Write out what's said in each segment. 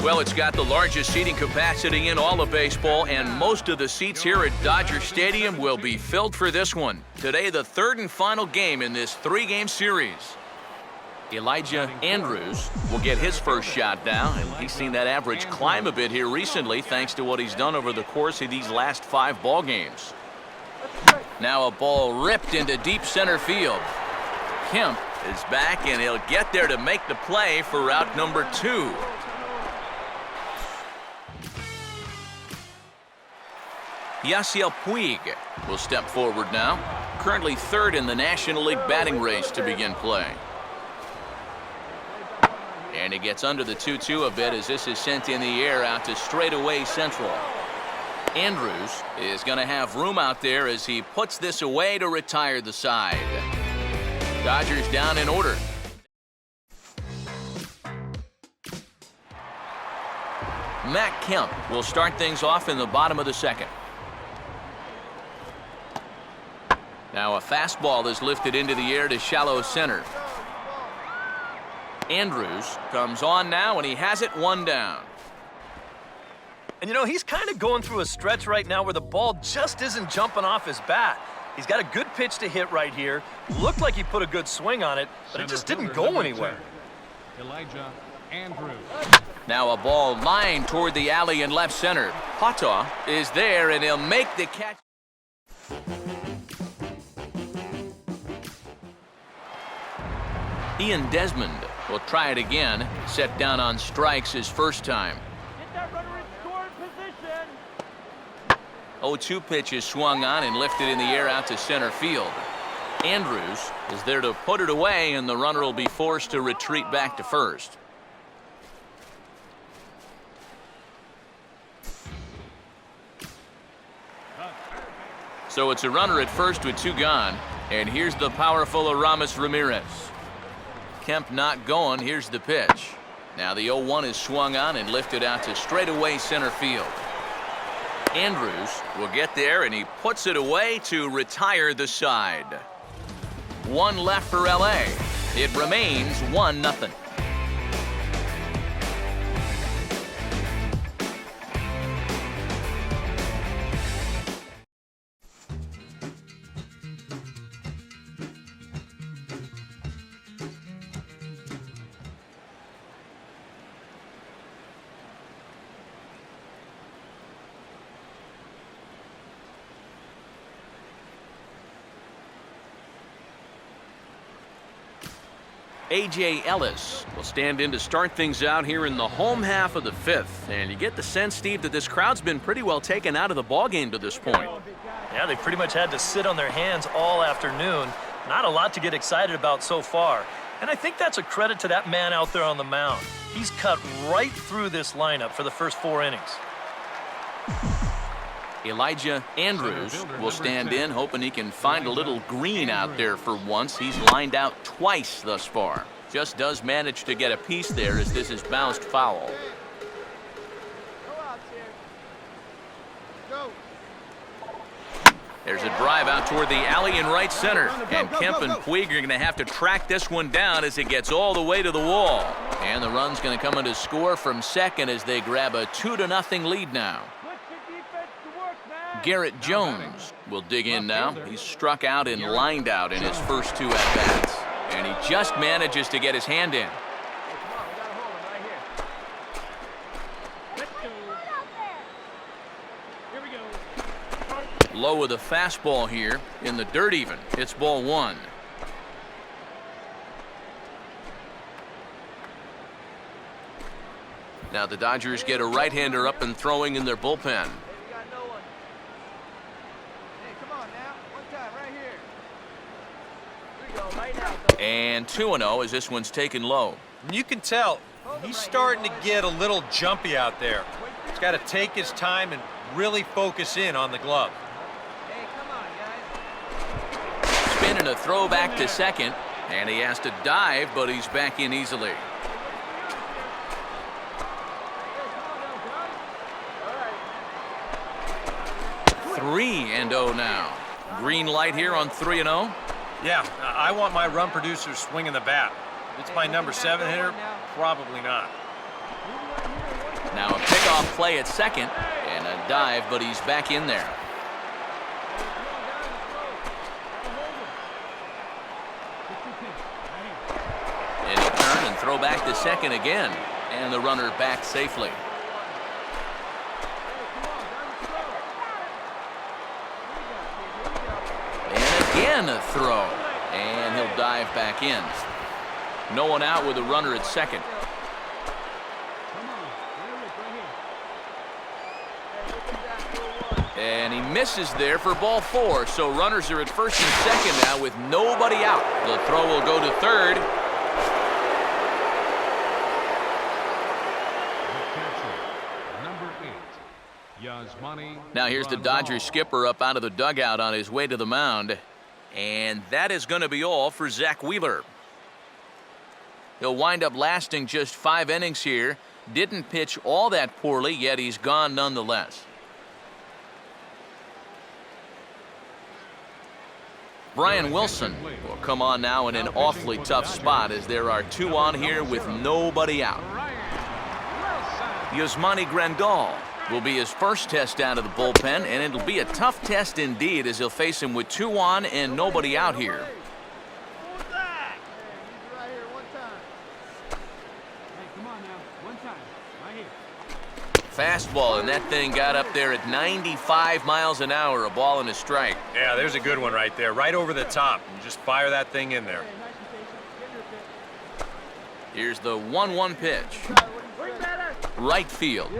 Well, it's got the largest seating capacity in all of baseball, and most of the seats here at Dodger Stadium will be filled for this one. Today, the third and final game in this three-game series. Elijah Andrews will get his first shot now, and he's seen that average climb a bit here recently thanks to what he's done over the course of these last 5 ball games. Now a ball ripped into deep center field. Kemp is back, and he'll get there to make the play for route number 2. Yasiel Puig will step forward now, currently third in the National League batting race to begin play. And he gets under the 2-2 a bit as this is sent in the air out to straightaway central. Andrews is going to have room out there as he puts this away to retire the side. Dodgers down in order. Matt Kemp will start things off in the bottom of the second. Now a fastball is lifted into the air to shallow center. Andrews comes on now, and he has it 1 down. And you know, he's kind of going through a stretch right now where the ball just isn't jumping off his bat. He's got a good pitch to hit right here. Looked like he put a good swing on it, but it just didn't go anywhere. Elijah Andrews. Now a ball lined toward the alley in left center. Hata is there, and he'll make the catch. Ian Desmond will try it again. Set down on strikes his first time. Get that runner in scoring position. 0-2 pitch is swung on and lifted in the air out to center field. Andrews is there to put it away, and the runner will be forced to retreat back to first. So it's a runner at first with 2 gone, and here's the powerful Aramis Ramirez. Kemp not going. Here's the pitch. Now the 0-1 is swung on and lifted out to straightaway center field. Andrews will get there, and he puts it away to retire the side. 1 left for LA. It remains 1-0. A.J. Ellis will stand in to start things out here in the home half of the 5th. And you get the sense, Steve, that this crowd's been pretty well taken out of the ballgame to this point. Yeah, they pretty much had to sit on their hands all afternoon. Not a lot to get excited about so far. And I think that's a credit to that man out there on the mound. He's cut right through this lineup for the first 4 innings. Elijah Andrews will stand in, hoping he can find a little green out there for once. He's lined out twice thus far. Just does manage to get a piece there as this is bounced foul. There's a drive out toward the alley in right center. And Kemp and Puig are going to have to track this one down as it gets all the way to the wall. And the run's going to come in to score from second as they grab a 2-0 lead now. Garrett Jones will dig in now. He's struck out and lined out in his first 2 at-bats. And he just manages to get his hand in. Low with a fastball here in the dirt even. It's ball 1. Now the Dodgers get a right-hander up and throwing in their bullpen. And 2-0 as this one's taken low. You can tell he's starting to get a little jumpy out there. He's got to take his time and really focus in on the glove. Spin and a throw back to second, and he has to dive, but he's back in easily. Three and 0 now. Green light here on 3-0. Yeah, I want my run producer swinging the bat. If it's my number 7 hitter, probably not. Now a pickoff play at second and a dive, but he's back in there. And he'll turn and throw back to second again, and the runner back safely. And again a throw, and he'll dive back in. No one out with a runner at second. And he misses there for ball 4, so runners are at first and second now with nobody out. The throw will go to third. Now here's the Dodgers skipper up out of the dugout on his way to the mound. And that is going to be all for Zach Wheeler. He'll wind up lasting just 5 innings here. Didn't pitch all that poorly, yet he's gone nonetheless. Brian Wilson will come on now in an awfully tough spot as there are 2 on here with nobody out. Yasmani Grandal will be his first test out of the bullpen, and it'll be a tough test indeed as he'll face him with 2 on and nobody out here. Fastball, and that thing got up there at 95 miles an hour, a ball and a strike. Yeah, there's a good one right there, right over the top. You just fire that thing in there. Here's the 1-1 pitch. Right field.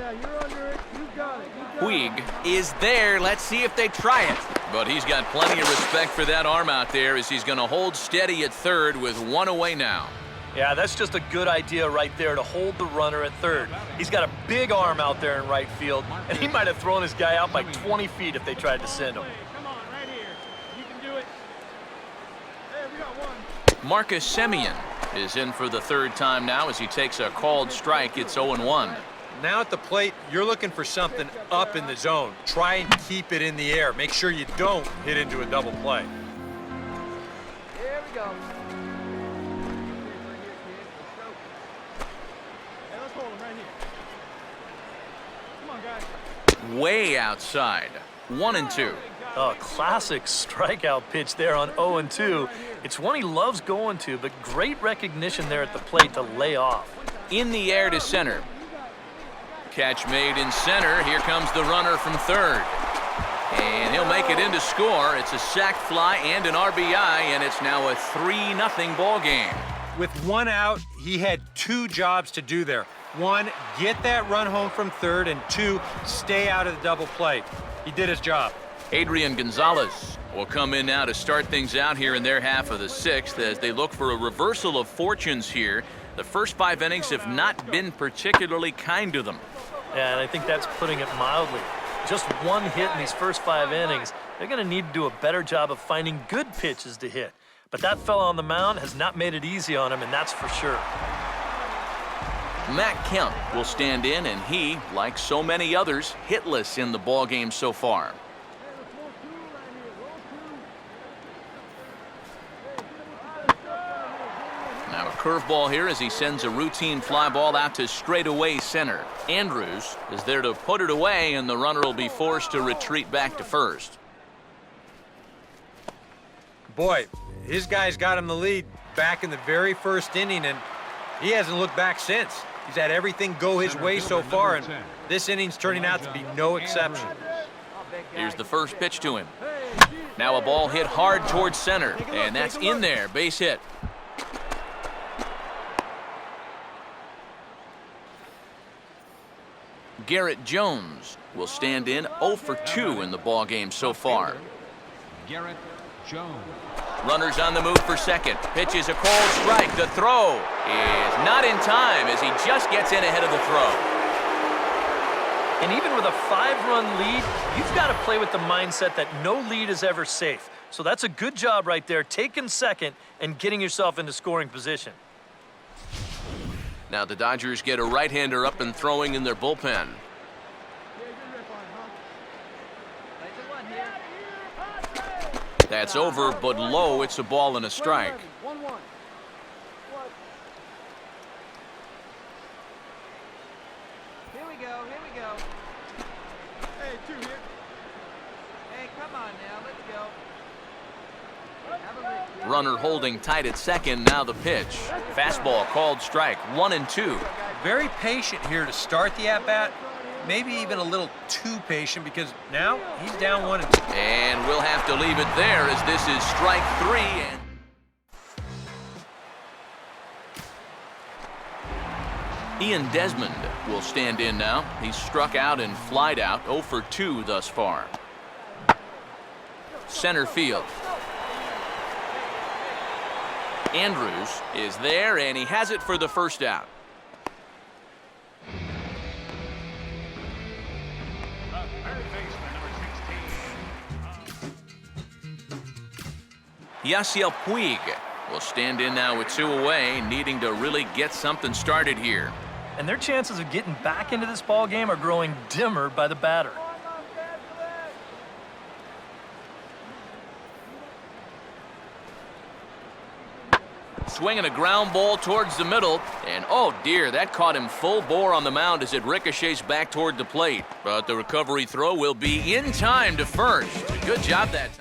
Puig is there. Let's see if they try it. But he's got plenty of respect for that arm out there as he's going to hold steady at third with 1 away now. Yeah, that's just a good idea right there to hold the runner at third. He's got a big arm out there in right field, and he might have thrown his guy out by 20 feet if they tried to send him. Come on, right here. You can do it. Hey, we got 1. Marcus Semien is in for the 3rd time now as he takes a called strike. It's 0-1. Now at the plate, you're looking for something up in the zone. Try and keep it in the air. Make sure you don't hit into a double play. Here we go. Way outside. 1-2. Oh, classic strikeout pitch there on 0-2. It's one he loves going to, but great recognition there at the plate to lay off. In the air to center. Catch made in center. Here comes the runner from third. And he'll make it in to score. It's a sac fly and an RBI, and it's now a 3-0 ball game. With 1 out, he had 2 jobs to do there. 1, get that run home from third, and 2, stay out of the double play. He did his job. Adrian Gonzalez will come in now to start things out here in their half of the 6th as they look for a reversal of fortunes here. The first 5 innings have not been particularly kind to them. Yeah, and I think that's putting it mildly. Just 1 hit in these first 5 innings. They're going to need to do a better job of finding good pitches to hit. But that fella on the mound has not made it easy on him, and that's for sure. Matt Kemp will stand in, and he, like so many others, hitless in the ballgame so far. Now a curveball here as he sends a routine fly ball out to straightaway center. Andrews is there to put it away, and the runner will be forced to retreat back to first. Boy, his guys got him the lead back in the very first inning, and he hasn't looked back since. He's had everything go his way so far, and this inning's turning out to be no exception. Here's the first pitch to him. Now a ball hit hard towards center, and that's in there. Base hit. Garrett Jones will stand in 0 for 2 in the ballgame so far. Garrett Jones. Runners on the move for second. Pitch is a called strike. The throw is not in time as he just gets in ahead of the throw. And even with a 5-run lead, you've got to play with the mindset that no lead is ever safe. So that's a good job right there, taking second and getting yourself into scoring position. Now the Dodgers get a right-hander up and throwing in their bullpen. That's over, but low. It's a ball and a strike. Here we go. 2 here. Hey, come on now, let's go. Have a break. Runner holding tight at second. Now the pitch. Fastball called strike. 1-2. Very patient here to start the at-bat. Maybe even a little too patient because now he's down 1-2. And we'll have to leave it there as this is strike 3. And Ian Desmond will stand in now. He's struck out and flied out 0 for 2 thus far. Center field. Andrews is there, and he has it for the first out. Yasiel Puig will stand in now with 2 away, needing to really get something started here. And their chances of getting back into this ball game are growing dimmer by the batter. Swinging a ground ball towards the middle, and oh dear, that caught him full bore on the mound as it ricochets back toward the plate. But the recovery throw will be in time to first. Good job that time.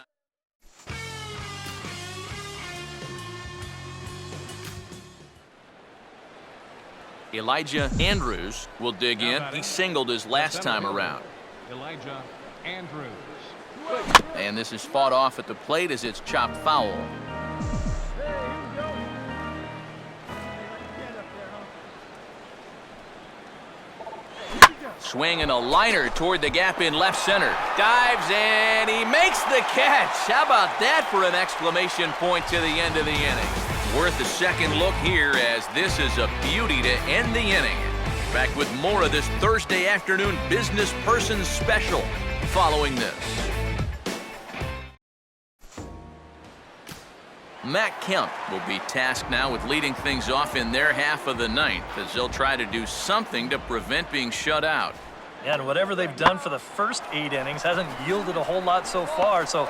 Elijah Andrews will dig in. He singled his last time around. Elijah Andrews. And this is fought off at the plate as it's chopped foul. Swinging a liner toward the gap in left center. Dives and he makes the catch. How about that for an exclamation point to the end of the inning? Worth a second look here as this is a beauty to end the inning. Back with more of this Thursday afternoon business person special following this. Matt Kemp will be tasked now with leading things off in their half of the ninth as they'll try to do something to prevent being shut out. Yeah, and whatever they've done for the first 8 innings hasn't yielded a whole lot so far, so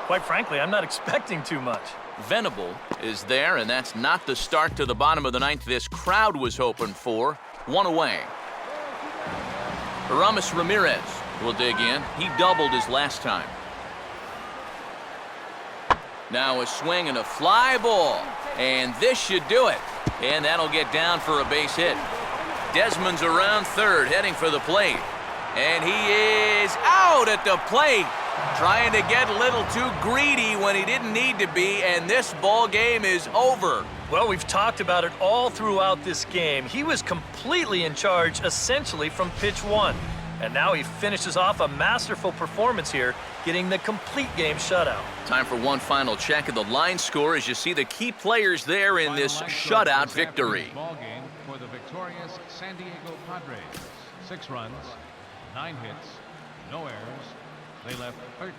quite frankly, I'm not expecting too much. Venable is there, and that's not the start to the bottom of the ninth this crowd was hoping for. 1 away. Aramis Ramirez will dig in. He doubled his last time. Now a swing and a fly ball, and this should do it. And that'll get down for a base hit. Desmond's around third, heading for the plate. And he is out at the plate, trying to get a little too greedy when he didn't need to be, and this ball game is over. Well, we've talked about it all throughout this game. He was completely in charge, essentially, from pitch 1. And now he finishes off a masterful performance here, getting the complete game shutout. Time for one final check of the line score as you see the key players there in this shutout victory. Ball game for the victorious San Diego Padres. 6 runs, 9 hits, no errors. They left 13.